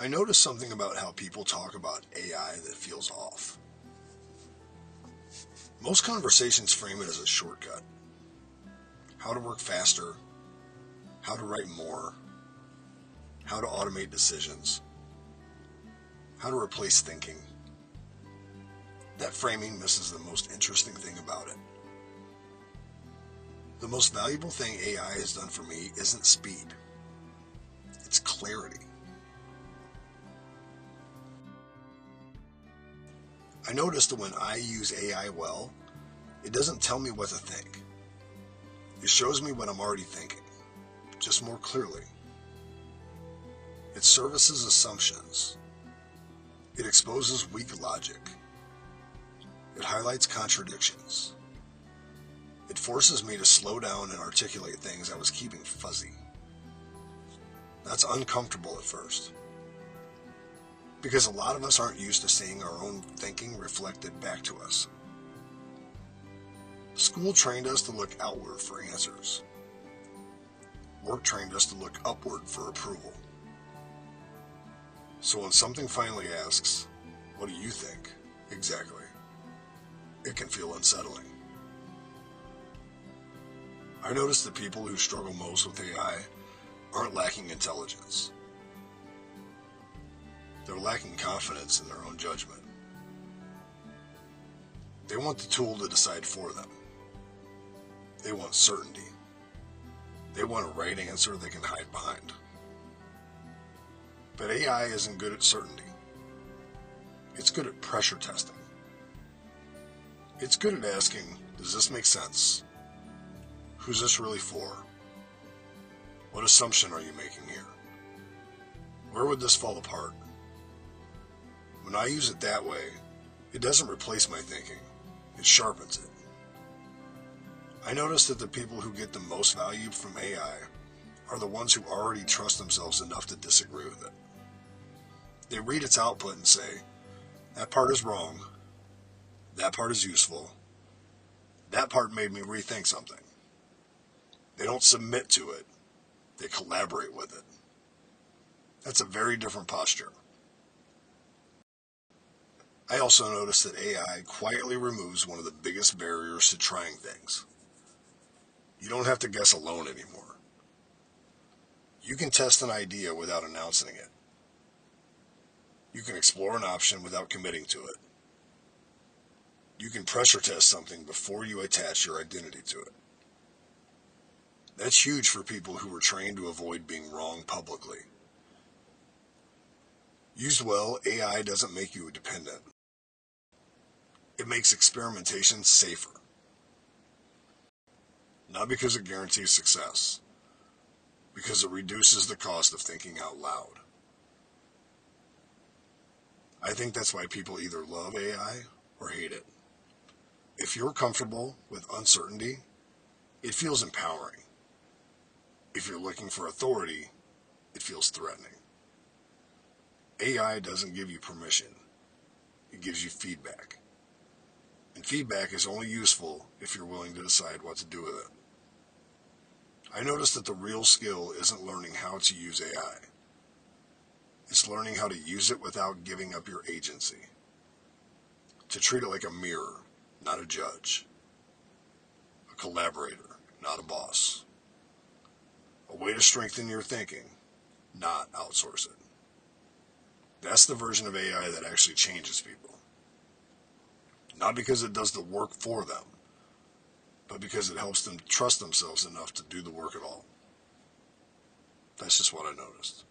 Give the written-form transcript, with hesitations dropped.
I noticed something about how people talk about AI that feels off. Most conversations frame it as a shortcut. How to work faster, how to write more, how to automate decisions, how to replace thinking. That framing misses the most interesting thing about it. The most valuable thing AI has done for me isn't speed, it's clarity. I noticed that when I use AI well, it doesn't tell me what to think. It shows me what I'm already thinking, just more clearly. It services assumptions. It exposes weak logic. It highlights contradictions. It forces me to slow down and articulate things I was keeping fuzzy. That's uncomfortable at first, because a lot of us aren't used to seeing our own thinking reflected back to us. School trained us to look outward for answers. Work trained us to look upward for approval. So when something finally asks, "What do you think?" exactly, it can feel unsettling. I notice the people who struggle most with AI aren't lacking intelligence. They're lacking confidence in their own judgment. They want the tool to decide for them. They want certainty. They want a right answer they can hide behind. But AI isn't good at certainty. It's good at pressure testing. It's good at asking, does this make sense? Who's this really for? What assumption are you making here? Where would this fall apart? When I use it that way, it doesn't replace my thinking, it sharpens it. I notice that the people who get the most value from AI are the ones who already trust themselves enough to disagree with it. They read its output and say, that part is wrong, that part is useful, that part made me rethink something. They don't submit to it, they collaborate with it. That's a very different posture. I also noticed that AI quietly removes one of the biggest barriers to trying things. You don't have to guess alone anymore. You can test an idea without announcing it. You can explore an option without committing to it. You can pressure test something before you attach your identity to it. That's huge for people who were trained to avoid being wrong publicly. Used well, AI doesn't make you a dependent. It makes experimentation safer. Not because it guarantees success, because it reduces the cost of thinking out loud. I think that's why people either love AI or hate it. If you're comfortable with uncertainty, it feels empowering. If you're looking for authority, it feels threatening. AI doesn't give you permission. It gives you feedback. And feedback is only useful if you're willing to decide what to do with it. I noticed that the real skill isn't learning how to use AI. It's learning how to use it without giving up your agency. To treat it like a mirror, not a judge. A collaborator, not a boss. A way to strengthen your thinking, not outsource it. That's the version of AI that actually changes people. Not because it does the work for them, but because it helps them trust themselves enough to do the work at all. That's just what I noticed.